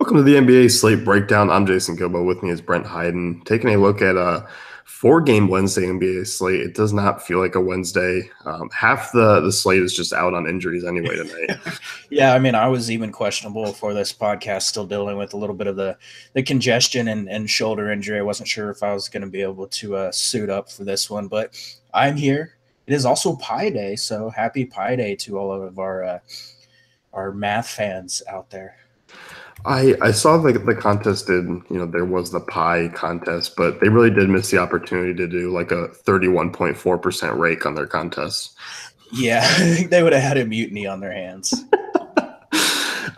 Welcome to the NBA Slate Breakdown. I'm Jason Gilbo. With me is Brent Hyden. Taking a look at a four-game Wednesday NBA slate. It does not feel like a Wednesday. Half the slate is just out on injuries anyway tonight. Yeah, I mean, I was even questionable for this podcast, still dealing with a little bit of the congestion and shoulder injury. I wasn't sure if I was going to be able to suit up for this one, but I'm here. It is also Pi Day, so happy Pi Day to all of our math fans out there. I saw the contest there was the pie contest, but they really did miss the opportunity to do like a 31.4% rake on their contests. Yeah, I think they would have had a mutiny on their hands.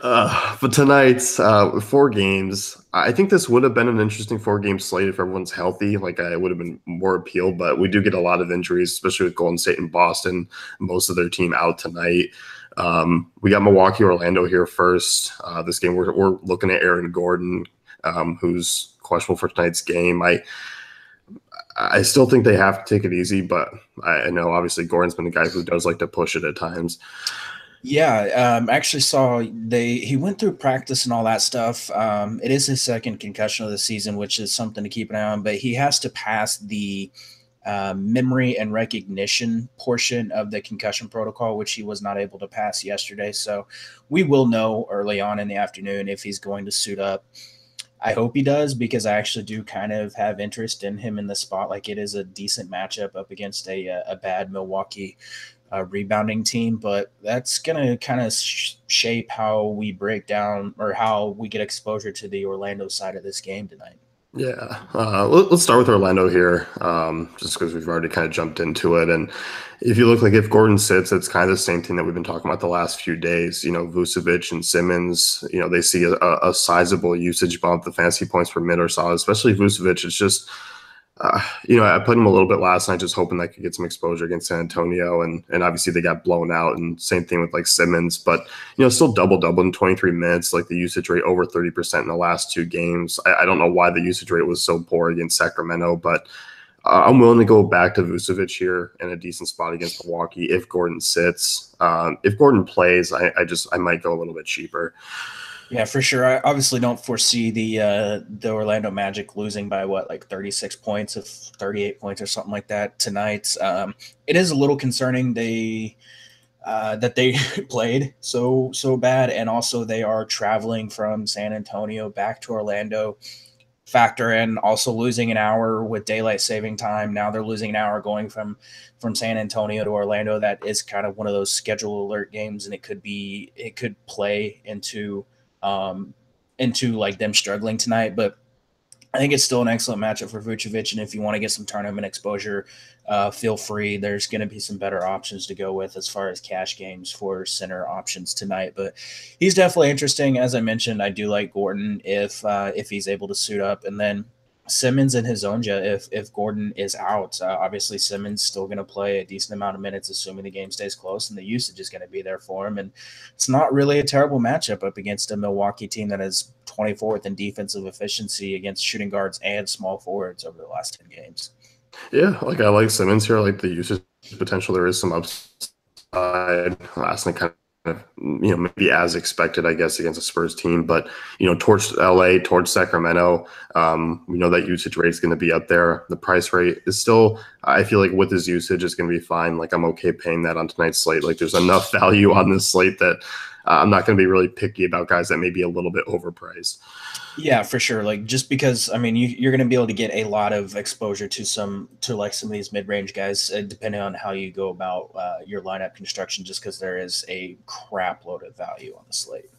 But tonight's four games, I think this would have been an interesting four-game slate if everyone's healthy. Like, it would have been more appeal, but we do get a lot of injuries, especially with Golden State and Boston, most of their team out tonight. We got Milwaukee, Orlando here first. This game, we're looking at Aaron Gordon, who's questionable for tonight's game. I still think they have to take it easy, but I know obviously Gordon's been a guy who does like to push it at times. Yeah, actually saw he went through practice and all that stuff. It is his second concussion of the season, which is something to keep an eye on. But he has to pass the memory and recognition portion of the concussion protocol, which he was not able to pass yesterday. So we will know early on in the afternoon if he's going to suit up. I hope he does, because I actually do kind of have interest in him in the spot. Like, it is a decent matchup up against a bad Milwaukee rebounding team, but that's going to kind of shape how we break down or how we get exposure to the Orlando side of this game tonight. Yeah, let's start with Orlando here, just because we've already kind of jumped into it. And if you look, like, if Gordon sits, it's kind of the same thing that we've been talking about the last few days. Vucevic and Simmons, they see a sizable usage bump. The fantasy points per minute are solid, especially Vucevic. It's just, I put him a little bit last night, just hoping that I could get some exposure against San Antonio, and obviously they got blown out, and same thing with like Simmons, but still double in 23 minutes, like the usage rate over 30% in the last two games. I don't know why the usage rate was so poor against Sacramento, but I'm willing to go back to Vucevic here in a decent spot against Milwaukee if Gordon sits. If Gordon plays, I might go a little bit cheaper. Yeah, for sure. I obviously don't foresee the Orlando Magic losing by 36 points, of 38 points or something like that tonight. It is a little concerning that they played so bad, and also they are traveling from San Antonio back to Orlando. Factor in also losing an hour with daylight saving time. Now they're losing an hour going from San Antonio to Orlando. That is kind of one of those schedule alert games, and it could play into like them struggling tonight. But I think it's still an excellent matchup for Vucevic, and if you want to get some tournament exposure, feel free. There's going to be some better options to go with as far as cash games for center options tonight. But he's definitely interesting. As I mentioned, I do like Gordon if he's able to suit up, and then Simmons and Hezonja if Gordon is out. Obviously, Simmons still going to play a decent amount of minutes, assuming the game stays close, and the usage is going to be there for him. And it's not really a terrible matchup up against a Milwaukee team that is 24th in defensive efficiency against shooting guards and small forwards over the last 10 games. Yeah, I like Simmons here. I like the usage potential. There is some upside. Last night kind of, maybe as expected, I guess, against a Spurs team. But, towards LA, towards Sacramento, we know that usage rate is going to be up there. The price rate is still, I feel like with his usage, is going to be fine. Like, I'm okay paying that on tonight's slate. Like, there's enough value on this slate that I'm not going to be really picky about guys that may be a little bit overpriced. Yeah, for sure. Like, just because, I mean, you're going to be able to get a lot of exposure to some of these mid-range guys, depending on how you go about your lineup construction, just because there is a crap load of value on the slate.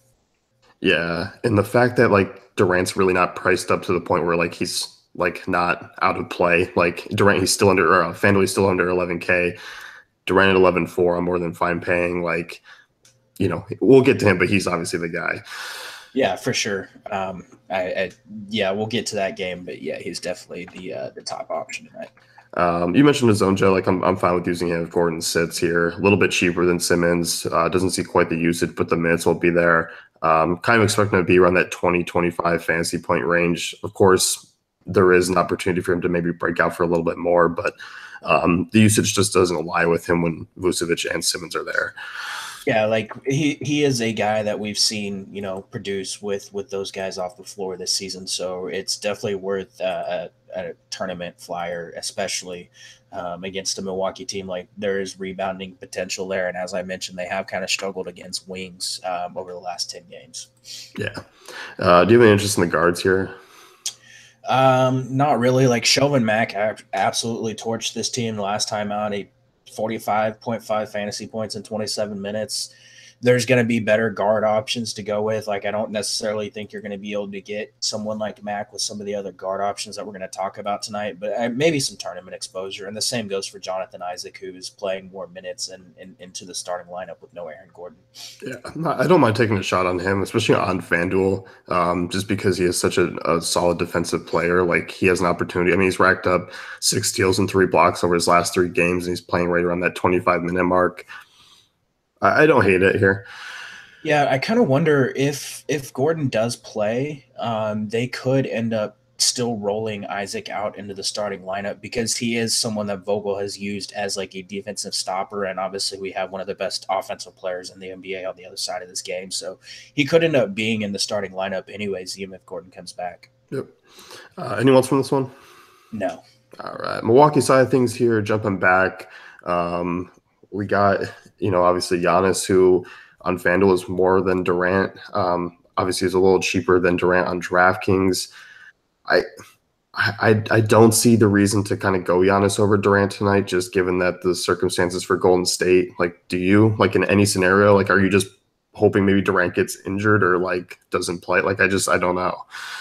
Yeah, and the fact that like Durant's really not priced up to the point where like he's like not out of play. Like Durant, he's still under, or FanDuel, he's still under 11K. Durant at 11.4, I'm more than fine paying. Like, we'll get to him, but he's obviously the guy. Yeah, for sure. We'll get to that game, but yeah, he's definitely the top option tonight. You mentioned Hezonja. Like, I'm fine with using him if Gordon sits here. A little bit cheaper than Simmons. Doesn't see quite the usage, but the minutes will be there. Kind of expecting to be around that 20-25 fantasy point range. Of course, there is an opportunity for him to maybe break out for a little bit more, but the usage just doesn't align with him when Vucevic and Simmons are there. Yeah, like he is a guy that we've seen, produce with those guys off the floor this season. So it's definitely worth a tournament flyer, especially against a Milwaukee team. Like there is rebounding potential there, and as I mentioned, they have kind of struggled against wings over the last 10 games. Yeah. Do you have any interest in the guards here? Not really. Like Chauvin Mack absolutely torched this team the last time out. He 45.5 fantasy points in 27 minutes. There's going to be better guard options to go with. Like, I don't necessarily think you're going to be able to get someone like Mack with some of the other guard options that we're going to talk about tonight, but maybe some tournament exposure. And the same goes for Jonathan Isaac, who's playing more minutes and into the starting lineup with no Aaron Gordon. Yeah, I don't mind taking a shot on him, especially on FanDuel, just because he is such a solid defensive player. Like he has an opportunity. I mean, he's racked up 6 steals and 3 blocks over his last 3 games, and he's playing right around that 25-minute mark. I don't hate it here. Yeah, I kind of wonder if Gordon does play, they could end up still rolling Isaac out into the starting lineup because he is someone that Vogel has used as like a defensive stopper, and obviously we have one of the best offensive players in the NBA on the other side of this game, so he could end up being in the starting lineup anyways, even if Gordon comes back. Yep. Anyone else from this one? No. All right. Milwaukee side of things here, jumping back. We got, obviously Giannis, who on FanDuel is more than Durant. Obviously, is a little cheaper than Durant on DraftKings. I don't see the reason to kind of go Giannis over Durant tonight, just given that the circumstances for Golden State. Like, do you like in any scenario? Like, are you just hoping maybe Durant gets injured or like doesn't play? Like, I don't know.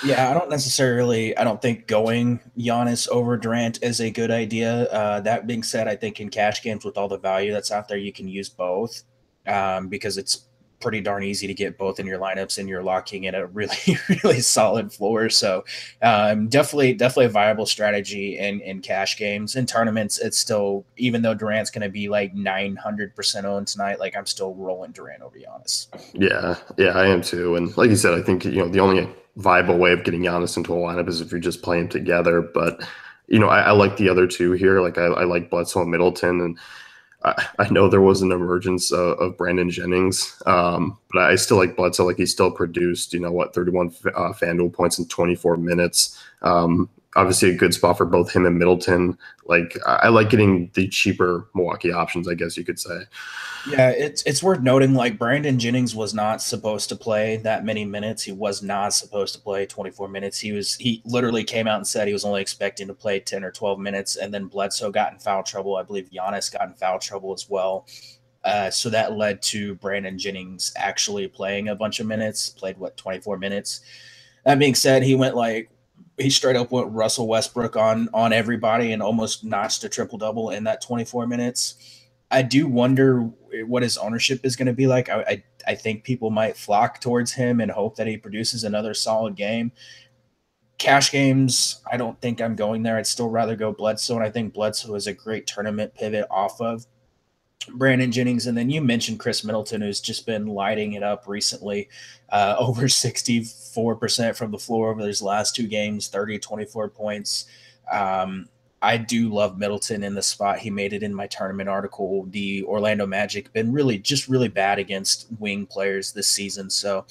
Yeah, I don't think going Giannis over Durant is a good idea. That being said, I think in cash games with all the value that's out there, you can use both because it's pretty darn easy to get both in your lineups and you're locking in a really, really solid floor. So definitely a viable strategy in cash games. In tournaments, it's still, even though Durant's going to be like 900% owned tonight, like I'm still rolling Durant over Giannis. Yeah, I am too. And like you said, I think the only viable way of getting Giannis into a lineup is if you just play them together. But I like the other two here. Like I like Bledsoe and Middleton, and I know there was an emergence of Brandon Jennings, but I still like Bledsoe. Like he still produced, 31 FanDuel points in 24 minutes. Obviously, a good spot for both him and Middleton. Like I like getting the cheaper Milwaukee options, I guess you could say. Yeah, it's worth noting like Brandon Jennings was not supposed to play that many minutes. He was not supposed to play 24 minutes. He literally came out and said he was only expecting to play 10 or 12 minutes, and then Bledsoe got in foul trouble. I believe Giannis got in foul trouble as well. So that led to Brandon Jennings actually playing a bunch of minutes, played 24 minutes. That being said, he straight up went Russell Westbrook on everybody and almost notched a triple double in that 24 minutes. I do wonder what his ownership is going to be like. I think people might flock towards him and hope that he produces another solid game. Cash games, I don't think I'm going there. I'd still rather go Bledsoe, and I think Bledsoe is a great tournament pivot off of Brandon Jennings. And then you mentioned Chris Middleton, who's just been lighting it up recently, over 64% from the floor over his last 2 games, 30, 24 points. I do love Middleton in the spot. He made it in my tournament article. The Orlando Magic been really bad against wing players this season. So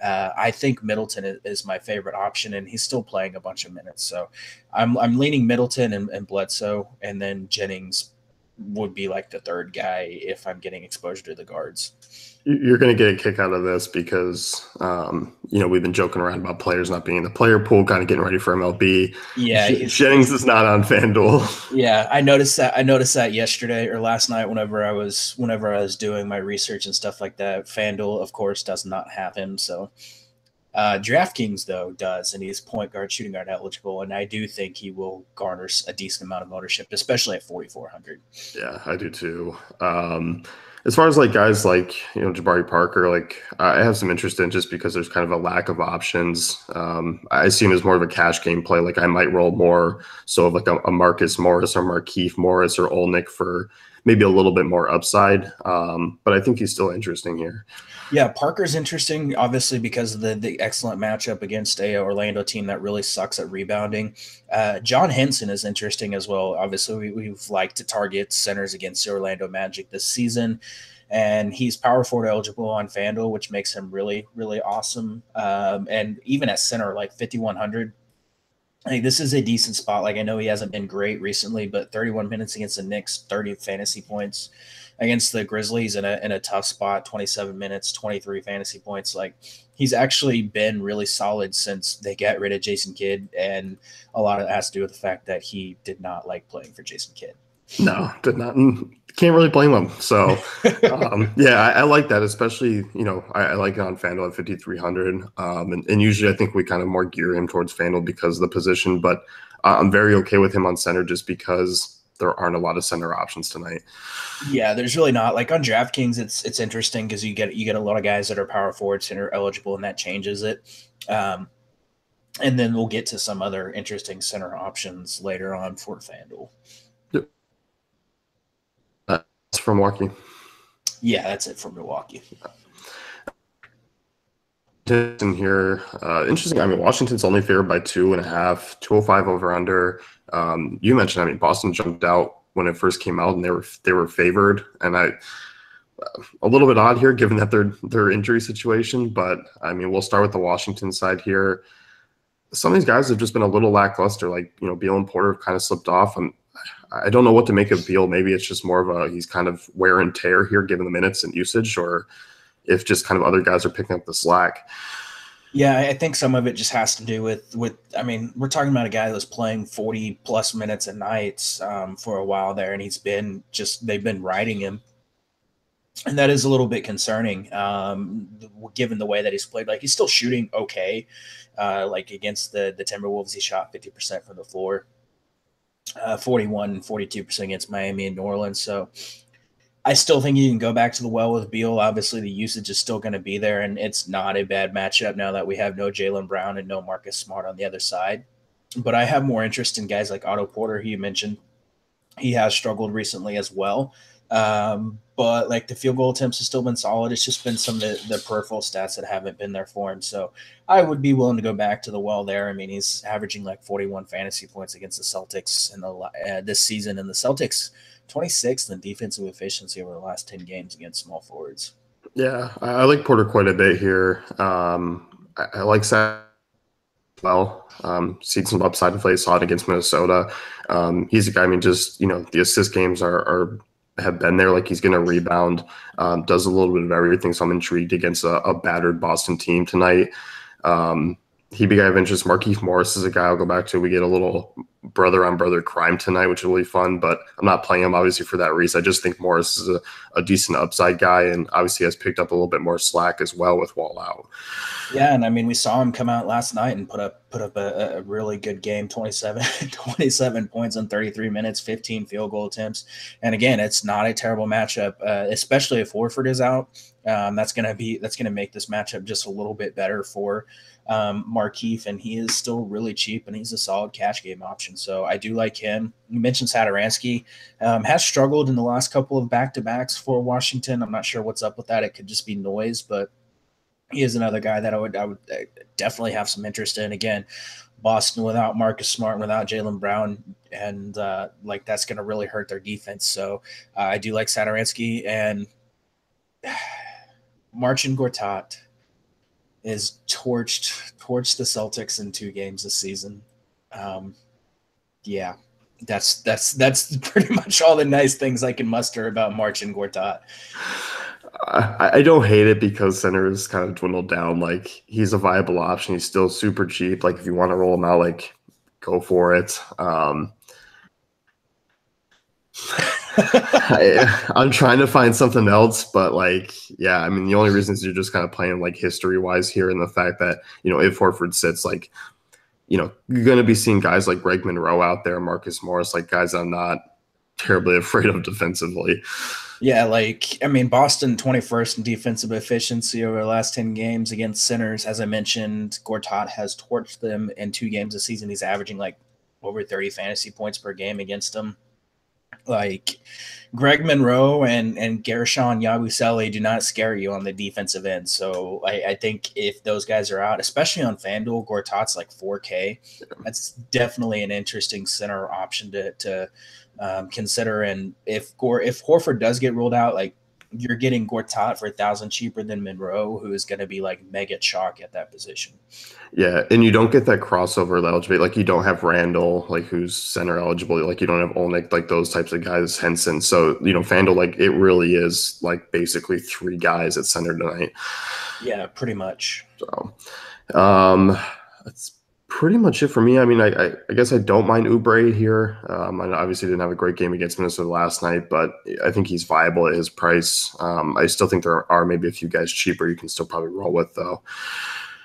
I think Middleton is my favorite option, and he's still playing a bunch of minutes. So I'm leaning Middleton and Bledsoe, and then Jennings would be like the third guy if I'm getting exposure to the guards. You're going to get a kick out of this because, we've been joking around about players not being in the player pool, kind of getting ready for MLB. Yeah, Jennings is not on FanDuel. Yeah, I noticed that. I noticed that yesterday or last night whenever I was doing my research and stuff like that. FanDuel, of course, does not have him. So DraftKings though does, and he's point guard, shooting guard eligible, and I do think he will garner a decent amount of ownership, especially at 4,400. Yeah, I do too. As far as like guys like Jabari Parker, like I have some interest in just because there's kind of a lack of options. I see him as more of a cash game play. Like I might roll more so of like a Marcus Morris or Markieff Morris or Olnick for maybe a little bit more upside. But I think he's still interesting here. Yeah, Parker's interesting, obviously, because of the excellent matchup against a Orlando team that really sucks at rebounding. John Henson is interesting as well. Obviously, we've liked to target centers against the Orlando Magic this season. and he's power forward eligible on FanDuel, which makes him really, really awesome. And even at center, like 5,100. I think this is a decent spot. Like I know he hasn't been great recently, but 31 minutes against the Knicks, 30 fantasy points against the Grizzlies in a tough spot, 27 minutes, 23 fantasy points. Like he's actually been really solid since they got rid of Jason Kidd, and a lot of that has to do with the fact that he did not like playing for Jason Kidd. No, did not. Can't really blame him. So, yeah, I like that, especially, I like it on FanDuel at 5,300. And usually I think we kind of more gear him towards FanDuel because of the position, but I'm very okay with him on center just because there aren't a lot of center options tonight. Yeah, there's really not. Like on DraftKings, it's interesting because you get a lot of guys that are power forward, center eligible, and that changes it. And then we'll get to some other interesting center options later on for FanDuel. Yep. That's from Milwaukee. Yeah, that's it for Milwaukee. In here, interesting. I mean, Washington's only favored by 2.5, 205 over under. You mentioned, I mean, Boston jumped out when it first came out, and they were favored, and a little bit odd here given that their injury situation. But I mean, we'll start with the Washington side here. Some of these guys have just been a little lackluster. Like Beal and Porter have kind of slipped off, and I don't know what to make of Beal. Maybe it's just more of he's kind of wear and tear here given the minutes and usage, or if just kind of other guys are picking up the slack. Yeah, I think some of it just has to do with I mean, we're talking about a guy that was playing 40 plus minutes a night for a while there, and they've been riding him. And that is a little bit concerning, given the way that he's played. Like he's still shooting okay. Like against the Timberwolves, he shot 50% from the floor, 41, 42% against Miami and New Orleans. So I still think you can go back to the well with Beal. Obviously, the usage is still going to be there, and it's not a bad matchup now that we have no Jaylen Brown and no Marcus Smart on the other side. But I have more interest in guys like Otto Porter, who you mentioned. He has struggled recently as well. But like the field goal attempts have still been solid. It's just been some of the peripheral stats that haven't been there for him. So I would be willing to go back to the well there. I mean, he's averaging like 41 fantasy points against the Celtics in this season, and the Celtics 26th in defensive efficiency over the last 10 games against small forwards. Yeah, I like Porter quite a bit here. I like Seth well. Seen some upside play, saw it against Minnesota. He's a guy, I mean, just, the assist games have been there. Like he's going to rebound, does a little bit of everything. So I'm intrigued against a battered Boston team tonight. He'd be a guy of interest. Markieff Morris is a guy I'll go back to. We get a little brother-on-brother crime tonight, which is really fun, but I'm not playing him, obviously, for that reason. I just think Morris is a decent upside guy, and obviously has picked up a little bit more slack as well with Wall out. Yeah, and I mean, we saw him come out last night and put up a really good game, 27 points in 33 minutes, 15 field goal attempts. And again, it's not a terrible matchup, especially if Horford is out. That's going to make this matchup just a little bit better for Markieff, and he is still really cheap, and he's a solid cash game option. So I do like him. You mentioned Satoransky, has struggled in the last couple of back-to-backs for Washington. I'm not sure what's up with that. It could just be noise, but he is another guy that I would definitely have some interest in. Again, Boston without Marcus Smart, without Jaylen Brown, and like that's going to really hurt their defense. So I do like Satoransky, and Marcin Gortat is torched the Celtics in 2 games this season. Yeah, that's pretty much all the nice things I can muster about Marcin Gortat. I don't hate it because center is kind of dwindled down. Like he's a viable option. He's still super cheap. Like if you want to roll him out, like go for it. I'm trying to find something else, but like, yeah, I mean, the only reason is you're just kind of playing like history wise here, and the fact that, if Horford sits, like, you're going to be seeing guys like Greg Monroe out there, Marcus Morris, like guys I'm not terribly afraid of defensively. Yeah, like, I mean, Boston 21st in defensive efficiency over the last 10 games against centers. As I mentioned, Gortat has torched them in 2 games this season. He's averaging like over 30 fantasy points per game against them. Like Greg Monroe and Gershon Yabusele do not scare you on the defensive end. So I think if those guys are out, especially on FanDuel, Gortat's like 4K. That's definitely an interesting center option to consider. And if Horford does get ruled out, like you're getting Gortat for 1,000 cheaper than Monroe, who is going to be like mega chalk at that position. Yeah, and you don't get that crossover eligibility. Like you don't have Randall, like who's center eligible. Like you don't have Olnick, like those types of guys. Henson. So FanDuel, like it really is like basically three guys at center tonight. Yeah, pretty much. So, that's pretty much it for me. I mean, I guess I don't mind Oubre here. I obviously didn't have a great game against Minnesota last night, but I think he's viable at his price. I still think there are maybe a few guys cheaper you can still probably roll with though.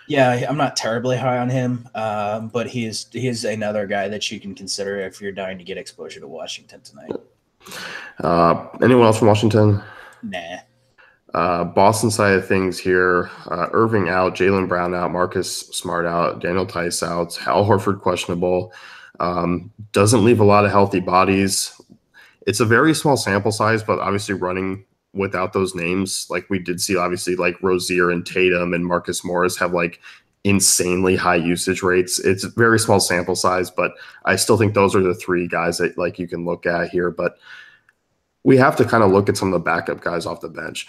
Yeah, I'm not terribly high on him, but he is another guy that you can consider if you're dying to get exposure to Washington tonight. Anyone else from Washington? Nah. Boston side of things here, Irving out, Jaylen Brown out, Marcus Smart out, Daniel Tice out, Al Horford questionable. Doesn't leave a lot of healthy bodies. It's a very small sample size, but obviously running without those names, like we did see, obviously, like Rozier and Tatum and Marcus Morris have like insanely high usage rates. It's a very small sample size, but I still think those are the three guys that like you can look at here. But we have to kind of look at some of the backup guys off the bench.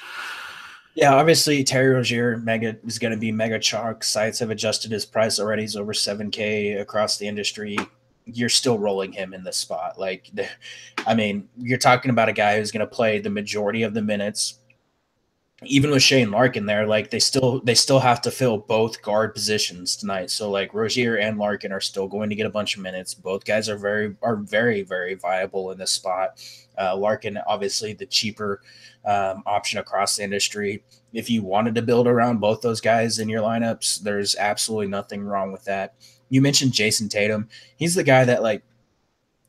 Yeah, obviously Terry Rozier is going to be mega chalk. Sites have adjusted his price already. He's over 7K across the industry. You're still rolling him in this spot. Like, I mean, you're talking about a guy who's going to play the majority of the minutes. Even with Shane Larkin there, like they still have to fill both guard positions tonight. So like Rozier and Larkin are still going to get a bunch of minutes. Both guys are very very viable in this spot. Larkin obviously the cheaper option across the industry. If you wanted to build around both those guys in your lineups, there's absolutely nothing wrong with that. You mentioned Jason Tatum. He's the guy that like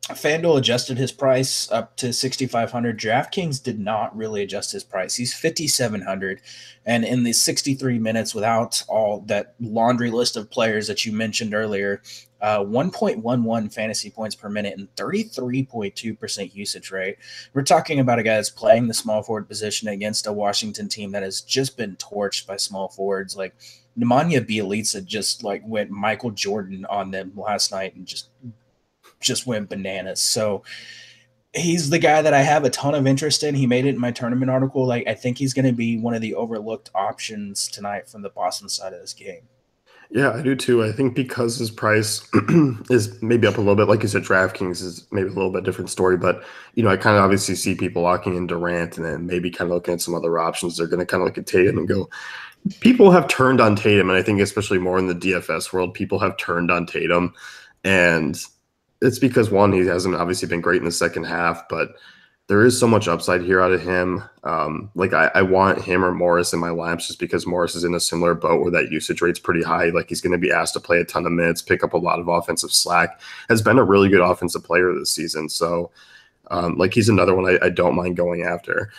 FanDuel adjusted his price up to 6,500. DraftKings did not really adjust his price. He's 5,700, and in the 63 minutes, without all that laundry list of players that you mentioned earlier, 1.11 fantasy points per minute and 33.2% usage rate. We're talking about a guy that's playing the small forward position against a Washington team that has just been torched by small forwards. Like Nemanja Bjelica just like went Michael Jordan on them last night and just went bananas. So he's the guy that I have a ton of interest in. He made it in my tournament article. Like I think he's going to be one of the overlooked options tonight from the Boston side of this game. Yeah, I do too. I think because his price is maybe up a little bit, like you said, DraftKings is maybe a little bit different story. But I kind of obviously see people locking in Durant and then maybe kind of looking at some other options. They're going to kind of look at Tatum and go. People have turned on Tatum, and I think especially more in the DFS world, people have turned on Tatum, and it's because one, he hasn't obviously been great in the second half, but there is so much upside here out of him. Like I want him or Morris in my lineups just because Morris is in a similar boat where that usage rate's pretty high. Like he's going to be asked to play a ton of minutes, pick up a lot of offensive slack, has been a really good offensive player this season. So like he's another one I don't mind going after.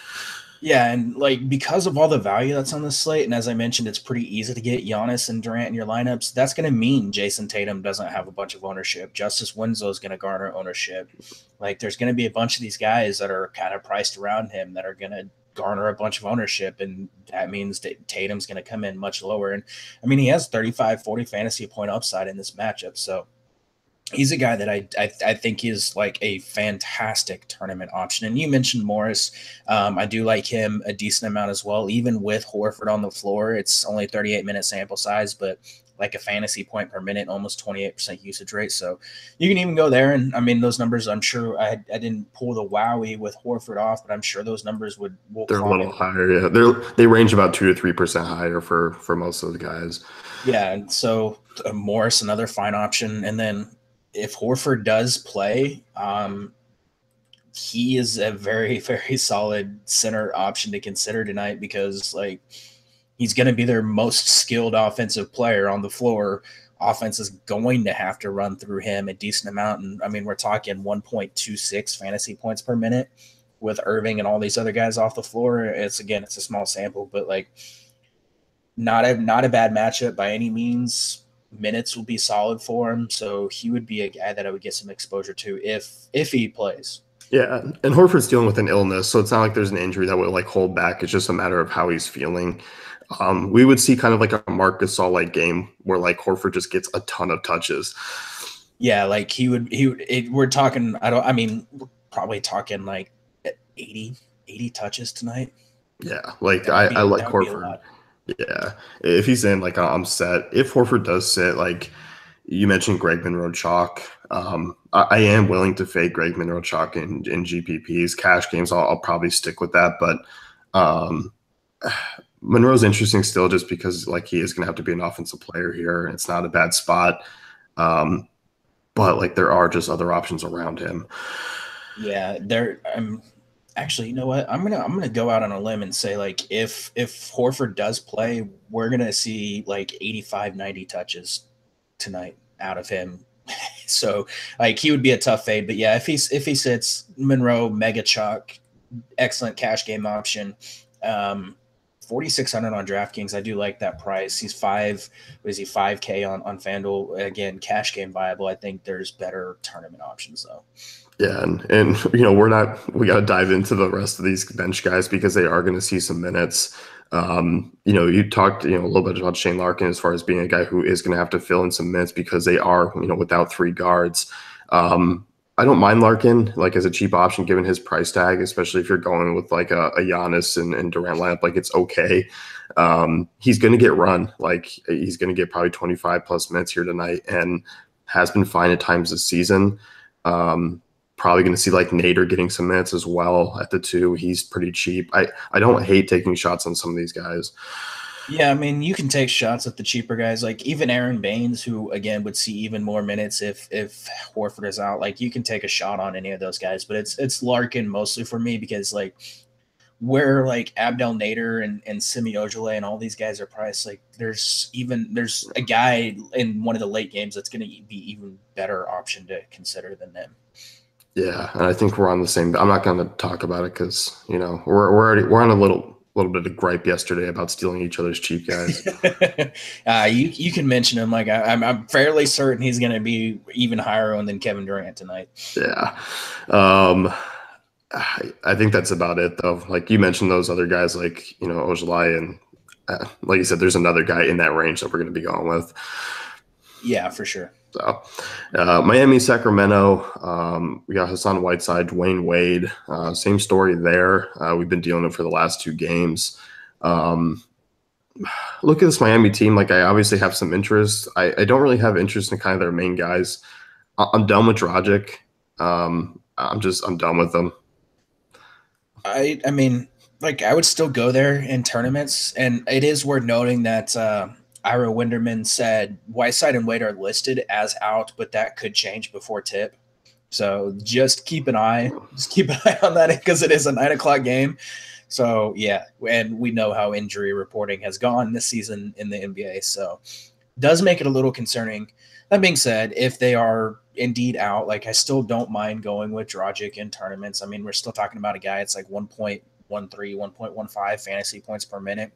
Yeah, and like because of all the value that's on the slate, and as I mentioned, it's pretty easy to get Giannis and Durant in your lineups. That's going to mean Jason Tatum doesn't have a bunch of ownership. Justice Winslow is going to garner ownership. Like there's going to be a bunch of these guys that are kind of priced around him that are going to garner a bunch of ownership, and that means that Tatum's going to come in much lower. And I mean, he has 35, 40 fantasy point upside in this matchup, so he's a guy that I think is like a fantastic tournament option. And you mentioned Morris. I do like him a decent amount as well, even with Horford on the floor. It's only 38-minute sample size, but like a fantasy point per minute, almost 28% usage rate. So you can even go there. And I mean, those numbers, I'm sure I didn't pull the wowie with Horford off, but I'm sure those numbers will They're climb. a little higher. Yeah, they range about 2 to 3% higher for most of the guys. Yeah. And so Morris, another fine option. And then if Horford does play, he is a very, very solid center option to consider tonight because, like, he's going to be their most skilled offensive player on the floor. Offense is going to have to run through him a decent amount. And, I mean, we're talking 1.26 fantasy points per minute with Irving and all these other guys off the floor. It's a small sample, but, like, not a bad matchup by any means. Minutes will be solid for him, so he would be a guy that I would get some exposure to if he plays. Yeah, and Horford's dealing with an illness, so it's not like there's an injury that would like hold back. It's just a matter of how he's feeling. We would see kind of like a Marc Gasol like game where like Horford just gets a ton of touches. Yeah, like we're talking. We're probably talking like 80 touches tonight. Yeah, like That would I be like that would be a Horford. lot. Yeah, if he's in, like I'm set. If Horford does sit, like you mentioned, Greg Monroe chalk. I am willing to fade Greg Monroe chalk in GPPs, cash games. I'll probably stick with that, but um, Monroe's interesting still, just because like he is going to have to be an offensive player here, and it's not a bad spot. Um, but like there are just other options around him. Yeah, there. Actually, you know what? I'm gonna go out on a limb and say like if Horford does play, we're gonna see like 85, 90 touches tonight out of him. So like he would be a tough fade, but yeah, if he sits Monroe mega chalk, excellent cash game option. 4,600 on DraftKings. I do like that price. He's five. What is he? 5K on FanDuel. Again, cash game viable. I think there's better tournament options though. Yeah, and we got to dive into the rest of these bench guys because they are going to see some minutes. You talked a little bit about Shane Larkin as far as being a guy who is going to have to fill in some minutes because they are without three guards. I don't mind Larkin like as a cheap option given his price tag, especially if you're going with like a Giannis and Durant lineup. Like it's okay. He's going to get run. Like he's going to get probably 25 plus minutes here tonight and has been fine at times this season. Um, Probably going to see like Nader getting some minutes as well at the two. He's pretty cheap. I don't hate taking shots on some of these guys. Yeah, I mean, you can take shots at the cheaper guys, like even Aaron Baines, who again would see even more minutes if Horford is out. Like you can take a shot on any of those guys, but it's Larkin mostly for me because like where like Abdel Nader and Semi Ojeleye and all these guys are priced, like there's a guy in one of the late games that's going to be even better option to consider than them. Yeah, and I think we're on the same. I'm not going to talk about it because we're on a little bit of gripe yesterday about stealing each other's cheap guys. You can mention him. Like I'm fairly certain he's going to be even higher on than Kevin Durant tonight. Yeah. Um, I think that's about it, though. Like you mentioned, those other guys, like Ojolai, and like you said, there's another guy in that range that we're going to be going with. Yeah, for sure. So, Miami, Sacramento, we got Hassan Whiteside, Dwayne Wade. Same story there. We've been dealing with it for the last two games. Um, Look at this Miami team. Like I obviously have some interest. I don't really have interest in kind of their main guys. I'm done with Dragic. I'm done with them. I mean, like I would still go there in tournaments, and it is worth noting that Ira Winderman said Whiteside and Wade are listed as out, but that could change before tip. So just keep an eye on that because it is a 9 o'clock game. So yeah, and we know how injury reporting has gone this season in the NBA. So does make it a little concerning. That being said, if they are indeed out, like I still don't mind going with Dragic in tournaments. I mean, we're still talking about a guy. It's like 1.13, 1.15 fantasy points per minute,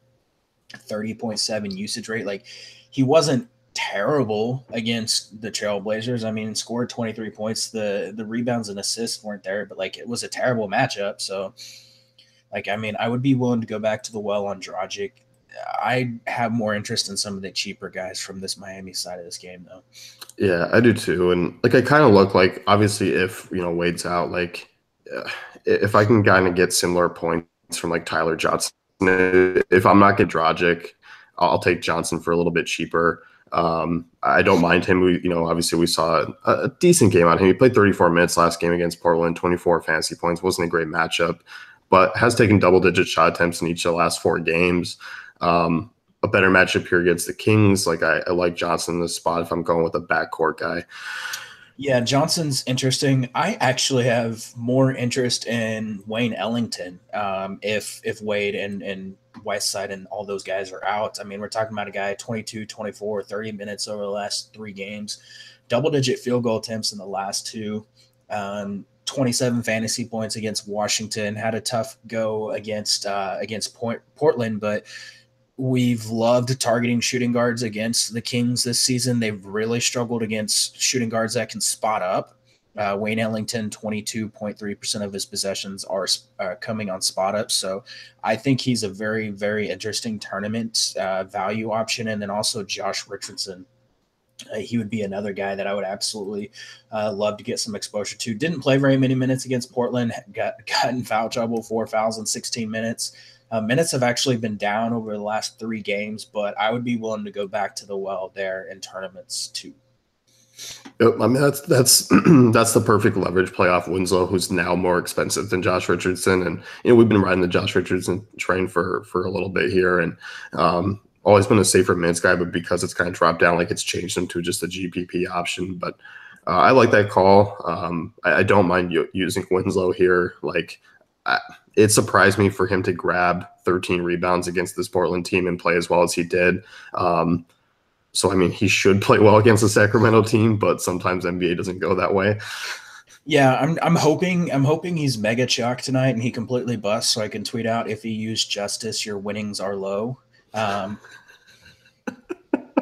30.7 usage rate. Like he wasn't terrible against the Trailblazers. I mean, scored 23 points. The rebounds and assists weren't there, but like it was a terrible matchup. So like, I mean, I would be willing to go back to the well on Dragic. I have more interest in some of the cheaper guys from this Miami side of this game, though. Yeah, I do too. And like I kind of look like obviously if Wade's out, like if I can kind of get similar points from like Tyler Johnson, if I'm not getting Dragic, I'll take Johnson for a little bit cheaper. I don't mind him. Obviously we saw a decent game on him. He played 34 minutes last game against Portland, 24 fantasy points. Wasn't a great matchup, but has taken double-digit shot attempts in each of the last four games. A better matchup here against the Kings. Like I like Johnson in this spot if I'm going with a backcourt guy. Yeah, Johnson's interesting. I actually have more interest in Wayne Ellington if Wade and Whiteside and all those guys are out. I mean, we're talking about a guy 22, 24, 30 minutes over the last three games, double-digit field goal attempts in the last two, 27 fantasy points against Washington, had a tough go against Portland, but we've loved targeting shooting guards against the Kings this season. They've really struggled against shooting guards that can spot up. Wayne Ellington, 22.3% of his possessions are coming on spot ups. So I think he's a very, very interesting tournament value option. And then also Josh Richardson. He would be another guy that I would absolutely love to get some exposure to. Didn't play very many minutes against Portland. Got in foul trouble, 4 fouls in 16 minutes. Minutes have actually been down over the last 3 games, but I would be willing to go back to the well there in tournaments too. Yep, I mean that's that's the perfect leverage playoff Winslow, who's now more expensive than Josh Richardson, and we've been riding the Josh Richardson train for a little bit here, and always been a safer minutes guy, but because it's kind of dropped down, like it's changed him to just a GPP option. But I like that call. I don't mind using Winslow here. Like it surprised me for him to grab 13 rebounds against this Portland team and play as well as he did. So, I mean, he should play well against the Sacramento team, but sometimes NBA doesn't go that way. Yeah, I'm hoping he's mega chalk tonight and he completely busts so I can tweet out, if he used justice, your winnings are low.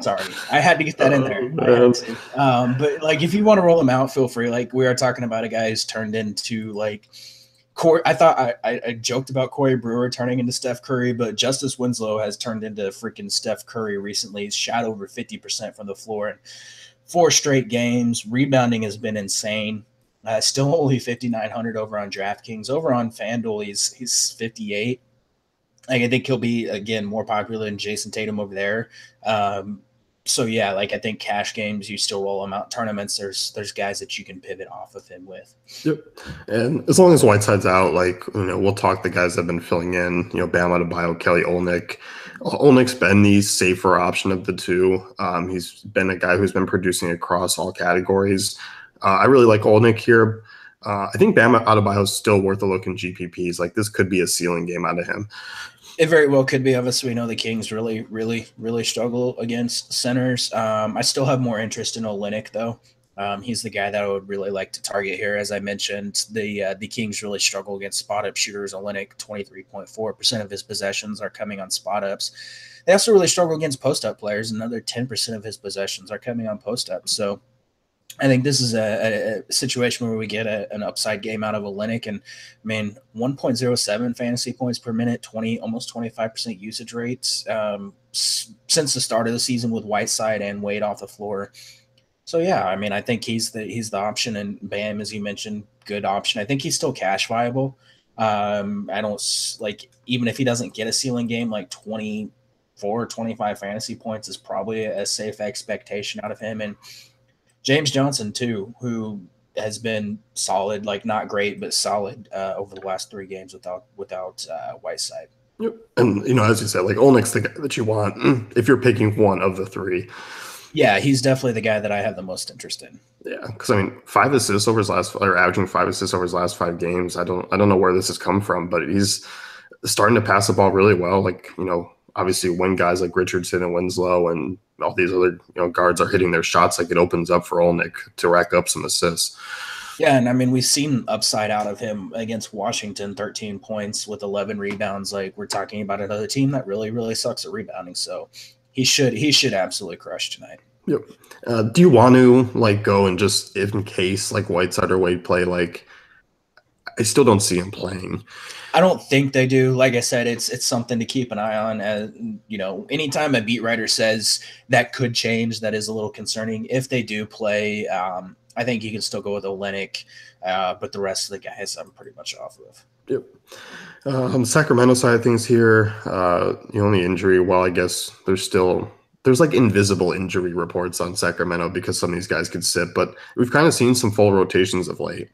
Sorry, I had to get that in there. I had to. But like, if you want to roll him out, feel free. Like, we are talking about a guy who's turned into like Corey. I thought I joked about Corey Brewer turning into Steph Curry, but Justice Winslow has turned into freaking Steph Curry recently. He's shot over 50% from the floor in 4 straight games. Rebounding has been insane. Still only 5,900 over on DraftKings. Over on FanDuel, he's 58. Like, I think he'll be, again, more popular than Jason Tatum over there. So yeah, like I think cash games, you still roll them out. Tournaments, there's guys that you can pivot off of him with. Yep. And as long as Whiteside's out, like, we'll talk the guys that have been filling in, Bam Adebayo, Kelly Olynyk. Olynyk's been the safer option of the two. He's been a guy who's been producing across all categories. I really like Olynyk here. I think Bam Adebayo is still worth a look in GPPs. Like, this could be a ceiling game out of him. It very well could be. Obviously, we know the Kings really struggle against centers. I still have more interest in Olynyk, though. He's the guy that I would really like to target here. As I mentioned, the Kings really struggle against spot-up shooters. Olynyk, 23.4% of his possessions are coming on spot-ups. They also really struggle against post-up players. Another 10% of his possessions are coming on post-up. So I think this is a situation where we get an upside game out of Olynyk, and I mean 1.07 fantasy points per minute, almost 25% usage rates since the start of the season with Whiteside and Wade off the floor. So yeah, I mean I think he's the option, and Bam, as you mentioned, good option. I think he's still cash viable. I don't like, even if he doesn't get a ceiling game, like 24 or 25 fantasy points is probably a safe expectation out of him. And James Johnson too, who has been solid, like not great, but solid over the last 3 games without Whiteside. Yep. And, as you said, like Olynyk's the guy that you want if you're picking one of the three. Yeah, he's definitely the guy that I have the most interest in. Yeah, because I mean, averaging 5 assists over his last 5 games. I don't know where this has come from, but he's starting to pass the ball really well. Like, obviously when guys like Richardson and Winslow and all these other guards are hitting their shots, like it opens up for Olynyk to rack up some assists. Yeah, and I mean we've seen upside out of him against Washington, 13 points with 11 rebounds. Like, we're talking about another team that really sucks at rebounding, so he should absolutely crush tonight. Yep. Do you want to like go and just, in case like Whiteside or Wade play, like I still don't see him playing. I don't think they do. Like I said, it's something to keep an eye on. Anytime a beat writer says that could change, that is a little concerning. If they do play, I think you can still go with Olynyk, but the rest of the guys I'm pretty much off of. Yep. On the Sacramento side of things here, the only injury, well, I guess there's like invisible injury reports on Sacramento because some of these guys could sit, but we've kind of seen some full rotations of late.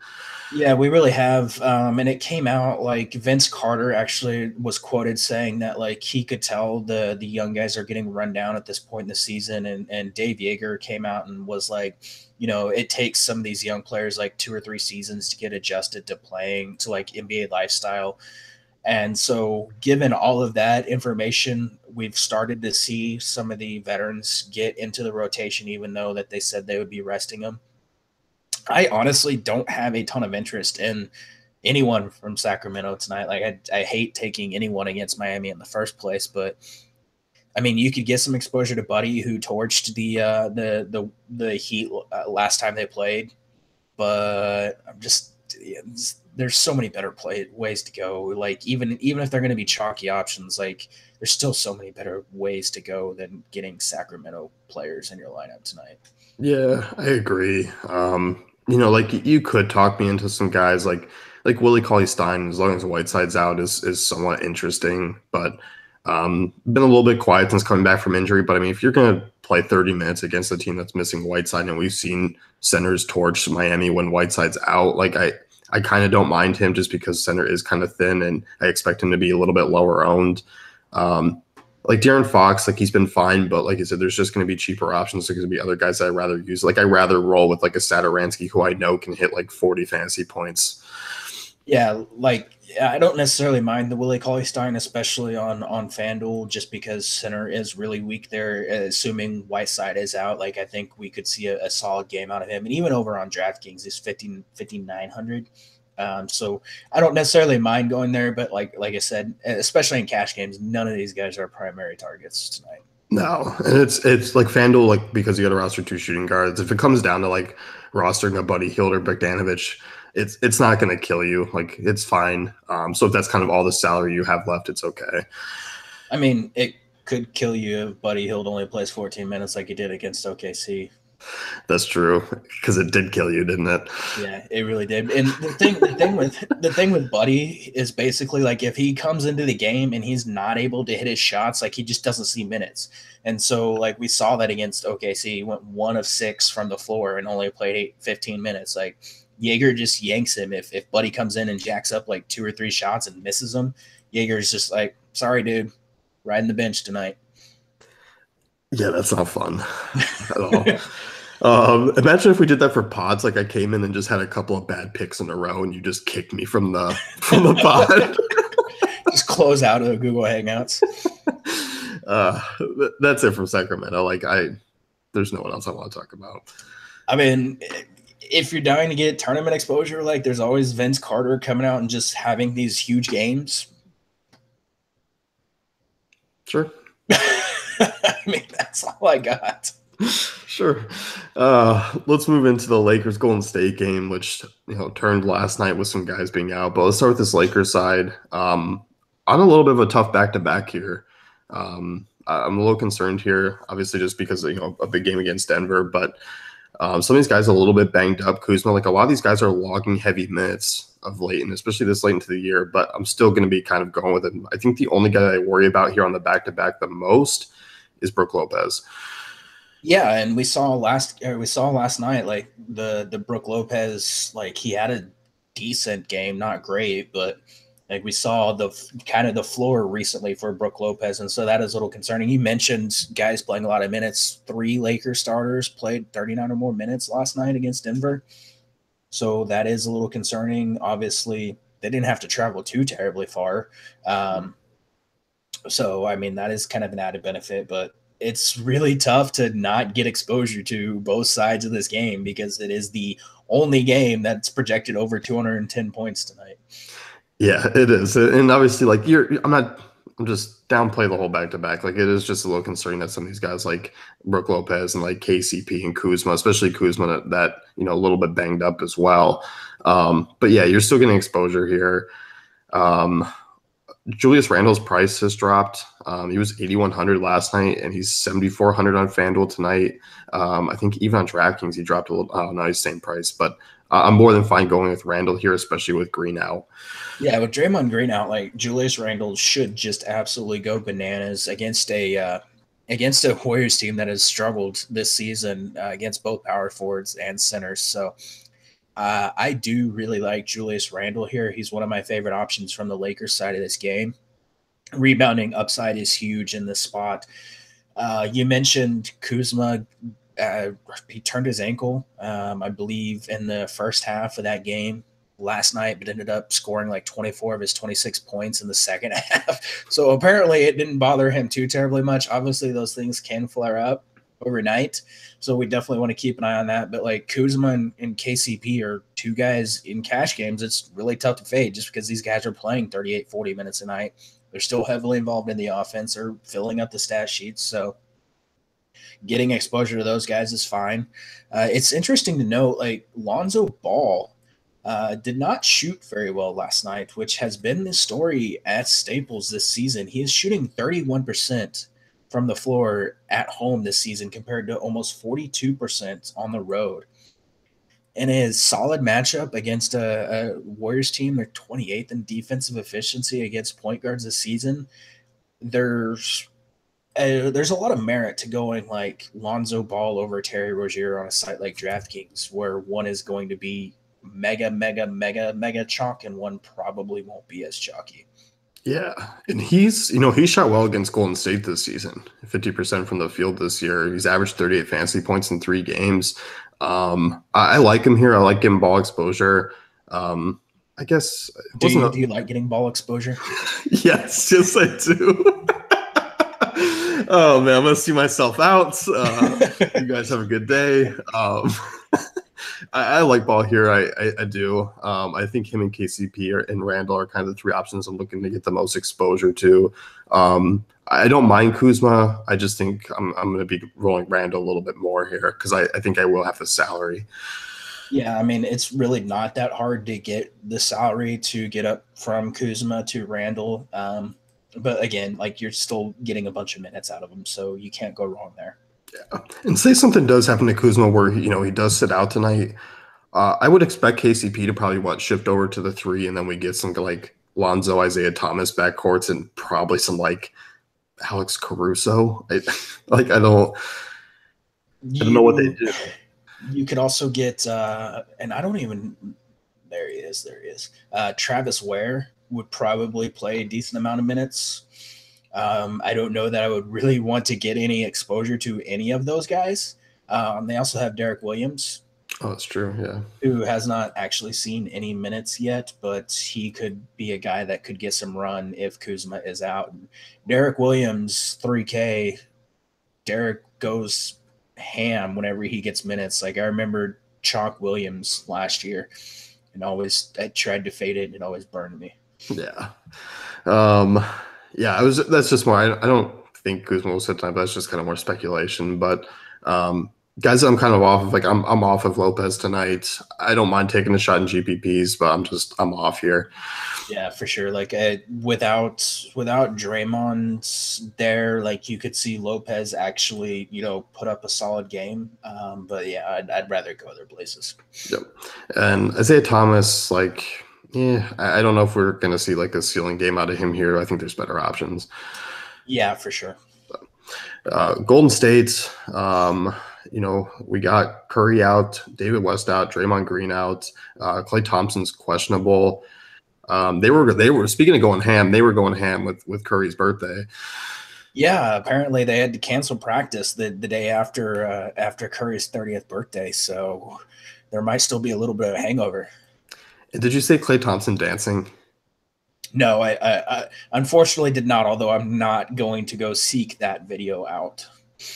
Yeah, we really have. And it came out like Vince Carter actually was quoted saying that like he could tell the young guys are getting run down at this point in the season. And Dave Yeager came out and was like, it takes some of these young players like 2 or 3 seasons to get adjusted to playing to like NBA lifestyle. And so given all of that information, we've started to see some of the veterans get into the rotation, even though that they said they would be resting them. I honestly don't have a ton of interest in anyone from Sacramento tonight. Like I hate taking anyone against Miami in the first place, but I mean, you could get some exposure to Buddy, who torched the Heat last time they played. But there's so many better ways to go. Like even if they're going to be chalky options, like there's still so many better ways to go than getting Sacramento players in your lineup tonight. Yeah, I agree. like you could talk me into some guys like Willie Cauley-Stein, as long as Whiteside's out, is somewhat interesting. But been a little bit quiet since coming back from injury. But I mean, if you're gonna play 30 minutes against a team that's missing Whiteside, and we've seen centers torch Miami when Whiteside's out, like I kind of don't mind him just because center is kind of thin, and I expect him to be a little bit lower owned. Um, like De'Aaron Fox, like he's been fine, but like I said, there's just going to be cheaper options. There's going to be other guys that I'd rather use. Like I'd rather roll with like a Satoransky who I know can hit like 40 fantasy points. Yeah, like I don't necessarily mind the Willie Cauley-Stein, especially on FanDuel, just because center is really weak there. Assuming Whiteside is out, like I think we could see a solid game out of him, and even over on DraftKings is 5,900. So I don't necessarily mind going there, but like I said, especially in cash games, none of these guys are primary targets tonight. No, and it's like FanDuel, like because you got to roster two shooting guards. If it comes down to like rostering a Buddy Hield or Bogdanovich, it's not going to kill you. Like it's fine. So if that's kind of all the salary you have left, it's okay. I mean, it could kill you if Buddy Hield only plays 14 minutes like he did against OKC. That's true because it did kill you, didn't it? Yeah, it really did. And the thing with Buddy is basically like if he comes into the game and he's not able to hit his shots, like he just doesn't see minutes. And so like we saw that against OKC, he went 1 of 6 from the floor and only played 15 minutes. Like Jaeger just yanks him if Buddy comes in and jacks up like 2 or 3 shots and misses them. Jaeger's just like, sorry, dude, riding the bench tonight. Yeah, that's not fun at all. Imagine if we did that for pods. Like I came in and just had a couple of bad picks in a row, and you just kicked me from the pod. Just close out of the Google Hangouts. uh, that's it from Sacramento. There's no one else I want to talk about. I mean, if you're dying to get tournament exposure, like there's always Vince Carter coming out and just having these huge games. Sure. I mean, that's all I got. Sure. Let's move into the Lakers Golden State game, which turned last night with some guys being out. But let's start with this Lakers side. On a little bit of a tough back-to-back here. I'm a little concerned here, obviously, just because a big game against Denver. But some of these guys are a little bit banged up. Kuzma, like a lot of these guys are logging heavy minutes of late, and especially this late into the year. But I'm still going to be kind of going with it. I think the only guy that I worry about here on the back-to-back the most is Brook Lopez. Yeah, and we saw last night like the Brook Lopez, like he had a decent game, not great, but like we saw the kind of the floor recently for Brook Lopez, and so that is a little concerning. You mentioned guys playing a lot of minutes. 3 Lakers starters played 39 or more minutes last night against Denver, so that is a little concerning. Obviously, they didn't have to travel too terribly far, so I mean that is kind of an added benefit, but it's really tough to not get exposure to both sides of this game because it is the only game that's projected over 210 points tonight. Yeah, it is. And obviously, like I'm just downplay the whole back to back. Like it is just a little concerning that some of these guys like Brook Lopez and like KCP and Kuzma, especially Kuzma, that a little bit banged up as well. But yeah, you're still getting exposure here. Julius Randle's price has dropped. He was 8,100 last night, and he's 7,400 on FanDuel tonight. I think even on DraftKings he dropped a little. Oh, no, he's same price, but I'm more than fine going with Randle here, especially with Green out. Yeah, with Draymond Green out, like Julius Randle should just absolutely go bananas against a Warriors team that has struggled this season against both power forwards and centers. So I do really like Julius Randle here. He's one of my favorite options from the Lakers side of this game. Rebounding upside is huge in this spot. You mentioned Kuzma. He turned his ankle, I believe, in the first half of that game last night, but ended up scoring like 24 of his 26 points in the second half. So apparently it didn't bother him too terribly much. Obviously, those things can flare up overnight. So we definitely want to keep an eye on that. But like Kuzma and KCP are 2 guys in cash games. It's really tough to fade just because these guys are playing 38, 40 minutes a night. They're still heavily involved in the offense or filling up the stat sheets. So getting exposure to those guys is fine. It's interesting to note, like Lonzo Ball did not shoot very well last night, which has been the story at Staples this season. He is shooting 31% from the floor at home this season compared to almost 42% on the road. in a solid matchup against a Warriors team. They're 28th in defensive efficiency against point guards this season. There's a lot of merit to going like Lonzo Ball over Terry Rozier on a site like DraftKings, where one is going to be mega, mega, mega, mega chalk, and one probably won't be as chalky. Yeah, and he shot well against Golden State this season, 50% from the field this year. He's averaged 38 fantasy points in 3 games. I like him here. I like giving ball exposure. I guess it Do you like getting ball exposure? Yes, yes, I do. Oh man, I'm gonna see myself out. You guys have a good day. I like Ball here. I do. I think him and KCP and Randall are kind of the 3 options I'm looking to get the most exposure to. I don't mind Kuzma. I just think I'm going to be rolling Randall a little bit more here because I think I will have the salary. Yeah, I mean, it's really not that hard to get the salary to get up from Kuzma to Randall. But again, like you're still getting a bunch of minutes out of him, so you can't go wrong there. Yeah. And say something does happen to Kuzma where he does sit out tonight. I would expect KCP to probably shift over to the 3, and then we get some like Lonzo, Isaiah Thomas backcourts, and probably some like Alex Caruso. I don't know what they do. You could also get, and I don't even. There he is. Travis Ware would probably play a decent amount of minutes. I don't know that I would really want to get any exposure to any of those guys. They also have Derek Williams. Oh, that's true. Yeah. Who has not actually seen any minutes yet, but he could be a guy that could get some run if Kuzma is out. Derek Williams, 3K. Derek goes ham whenever he gets minutes. Like I remember Chalk Williams last year, and I tried to fade it, and it always burned me. Yeah. Yeah, that's just more. I don't think Kuzma will sit tonight, but that's just kind of more speculation. But guys, I'm kind of off of I'm off of Lopez tonight. I don't mind taking a shot in GPPs, but I'm off here. Yeah, for sure. Like without Draymond there, like you could see Lopez actually, put up a solid game. But yeah, I'd rather go other places. Yep. And Isaiah Thomas, yeah, I don't know if we're going to see like a ceiling game out of him here. I think there's better options. Yeah, for sure. Golden State, we got Curry out, David West out, Draymond Green out, Klay Thompson's questionable. They were speaking of going ham. They were going ham with Curry's birthday. Yeah, apparently they had to cancel practice the day after Curry's 30th birthday. So there might still be a little bit of a hangover. Did you say Klay Thompson dancing? No, I unfortunately did not, although I'm not going to go seek that video out.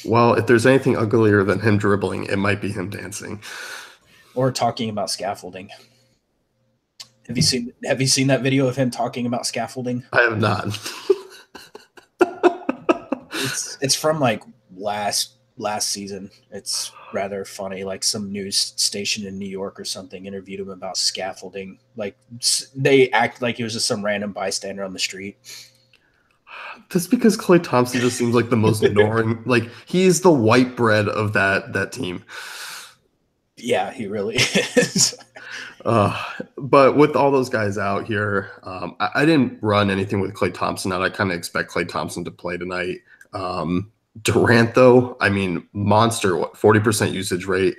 Well, if there's anything uglier than him dribbling, it might be him dancing. Or talking about scaffolding. Have you seen that video of him talking about scaffolding? I have not. It's from like last season. It's rather funny. Like some news station in New York or something interviewed him about scaffolding. Like they act like he was just some random bystander on the street. That's because Klay Thompson just seems like the most boring. Like he's the white bread of that team. Yeah, he really is. But with all those guys out here, I didn't run anything with Klay Thompson out. I kind of expect Klay Thompson to play tonight. Durant, though, I mean, monster, 40% usage rate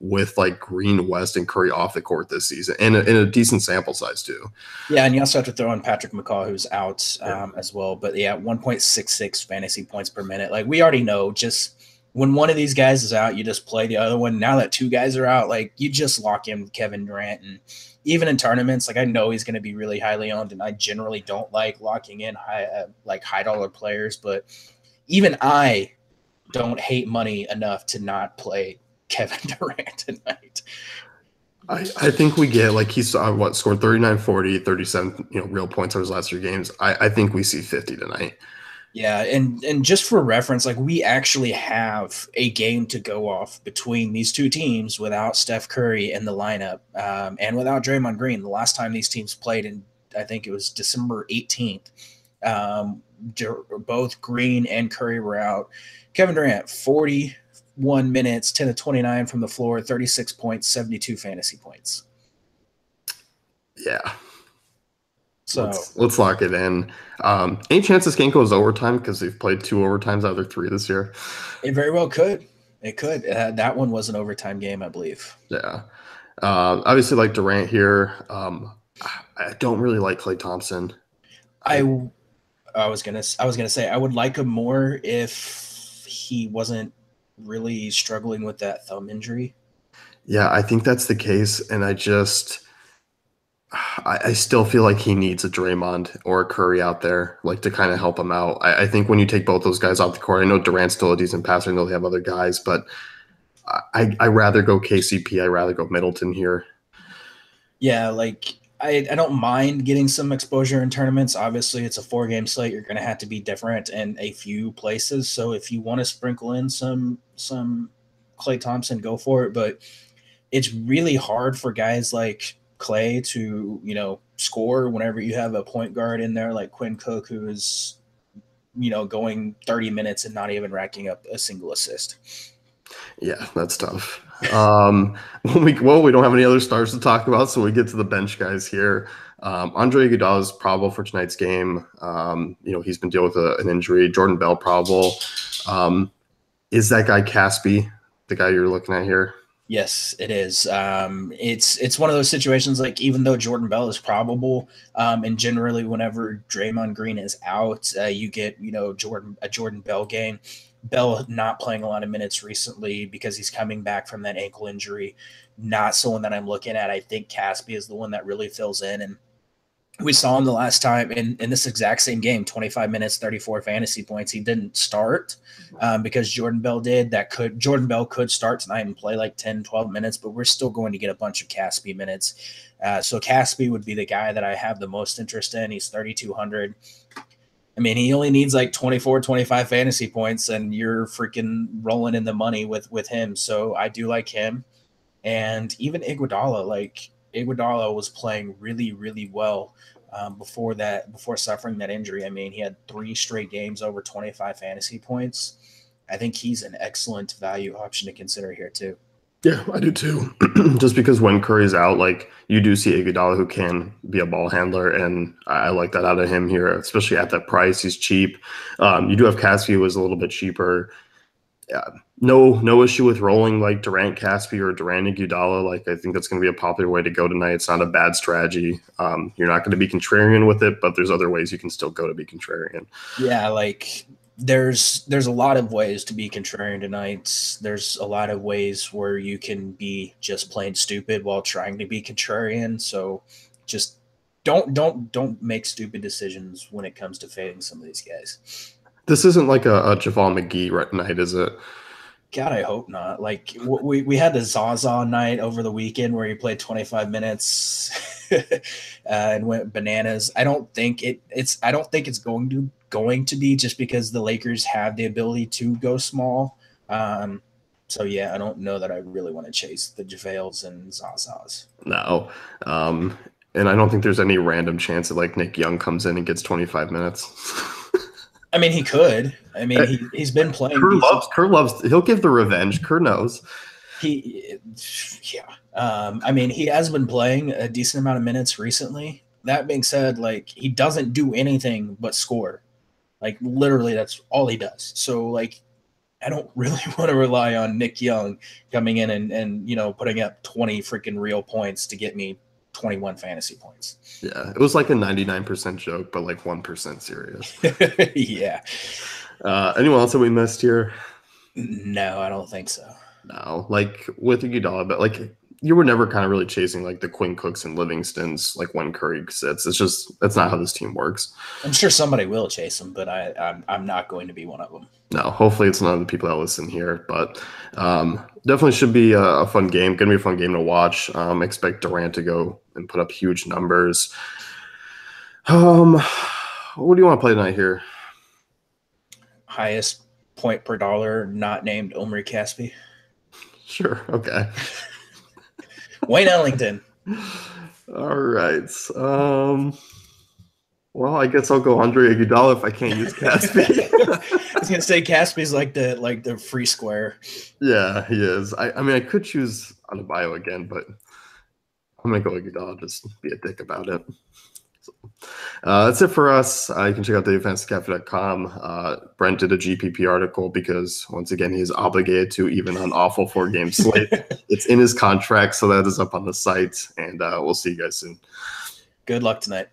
with like Green, West, and Curry off the court this season, and in a decent sample size too. Yeah, and you also have to throw in Patrick McCaw, who's out as well. But yeah, 1.66 fantasy points per minute. Like we already know, just when one of these guys is out, you just play the other one. Now that 2 guys are out, like you just lock in Kevin Durant. And even in tournaments, like I know he's going to be really highly owned, and I generally don't like locking in high dollar players, but even I don't hate money enough to not play Kevin Durant tonight. I think we get like he saw scored 39, 40, 37, real points over his last 3 games. I think we see 50 tonight. Yeah, and just for reference, like we actually have a game to go off between these 2 teams without Steph Curry in the lineup and without Draymond Green. The last time these teams played in, I think it was December 18th. Both Green and Curry were out. Kevin Durant, 40 31 minutes, 10 to 29 from the floor, 36 points, 72 fantasy points. Yeah. So Let's lock it in. Any chance this game goes overtime because they've played 2 overtimes out of their 3 this year? it very well could. It could. That one was an overtime game, I believe. Yeah. Obviously, like Durant here. I don't really like Klay Thompson. I I was gonna say I would like him more if he wasn't really struggling with that thumb injury. Yeah, I think that's the case, and I still feel like he needs a Draymond or a Curry out there, like to kind of help him out. I think when you take both those guys off the court, I know Durant's still a decent passer. I know they have other guys, but I rather go KCP. I rather go Middleton here. Yeah, like I don't mind getting some exposure in tournaments. Obviously, it's a 4 game slate. You're going to have to be different in a few places. So if you want to sprinkle in some Klay Thompson, go for it. But it's really hard for guys like Klay to score whenever you have a point guard in there like Quinn Cook, who is going 30 minutes and not even racking up a single assist. Yeah, that's tough. We don't have any other stars to talk about, so we get to the bench guys here. Andre Iguodala is probable for tonight's game. He's been dealing with an injury. Jordan Bell probable. Is that guy Caspi the guy you're looking at here? Yes, it is. It's one of those situations like even though Jordan Bell is probable, and generally whenever Draymond Green is out, you get a Jordan Bell game. Bell not playing a lot of minutes recently because he's coming back from that ankle injury. Not someone that I'm looking at. I think Caspi is the one that really fills in, and we saw him the last time in this exact same game, 25 minutes, 34 fantasy points. He didn't start because Jordan Bell did. Jordan Bell could start tonight and play like 10, 12 minutes, but we're still going to get a bunch of Caspi minutes. So Caspi would be the guy that I have the most interest in. He's 3,200. I mean, he only needs like 24, 25 fantasy points, and you're freaking rolling in the money with him. So I do like him. And even Iguodala was playing really, really well before suffering that injury. I mean, he had 3 straight games over 25 fantasy points. I think he's an excellent value option to consider here too. Yeah, I do too. Just because when Curry's out, like you do see Iguodala who can be a ball handler, and I like that out of him here, especially at that price. He's cheap. You do have Caspi, who is a little bit cheaper. Yeah, no issue with rolling like Durant Caspi or Durant Iguodala. Like I think that's going to be a popular way to go tonight. It's not a bad strategy. You're not going to be contrarian with it, but there's other ways you can still go to be contrarian. Yeah, like there's a lot of ways to be contrarian tonight. There's a lot of ways where you can be just plain stupid while trying to be contrarian. So just don't make stupid decisions when it comes to fading some of these guys. This isn't like a JaVale McGee right night, is it? God, I hope not. Like we had the Zaza night over the weekend where he played 25 minutes and went bananas. I don't think it's going to be just because the Lakers have the ability to go small. So yeah, I don't know that I really want to chase the JaVales and Zazas. No. And I don't think there's any random chance that like Nick Young comes in and gets 25 minutes. I mean, he could. I mean, he's been playing. Kerr loves. He'll give the revenge. Kerr knows. Yeah. I mean, he has been playing a decent amount of minutes recently. That being said, like he doesn't do anything but score. Like literally, that's all he does. So like, I don't really want to rely on Nick Young coming in and putting up 20 freaking real points to get me 21 fantasy points. Yeah, it was like a 99% joke, but like 1% serious. Yeah. Anyone else that we missed here? No, I don't think so. No, like with Iguodala, but like you were never kind of really chasing like the Quinn Cooks and Livingstons like when Curry sits. That's not how this team works. I'm sure somebody will chase him, but I'm not going to be one of them. No, hopefully it's none of the people that listen here, but definitely should be a fun game. Going to be a fun game to watch. Expect Durant to go and put up huge numbers. What do you want to play tonight here? Highest point per dollar, not named Omri Caspi. Sure. Okay. Wayne Ellington. All right. Well, I guess I'll go Andre Iguodala if I can't use Caspi. was gonna say Caspi's like the free square. Yeah, he is. I mean, I could choose Adebayo again, but I'm gonna go Iguodala. Just be a dick about it. So, that's it for us. You can check out DailyFantasyCafe.com. Brent did a GPP article because once again he's obligated to, even on awful 4-game slate. It's in his contract, so that is up on the site. And we'll see you guys soon. Good luck tonight.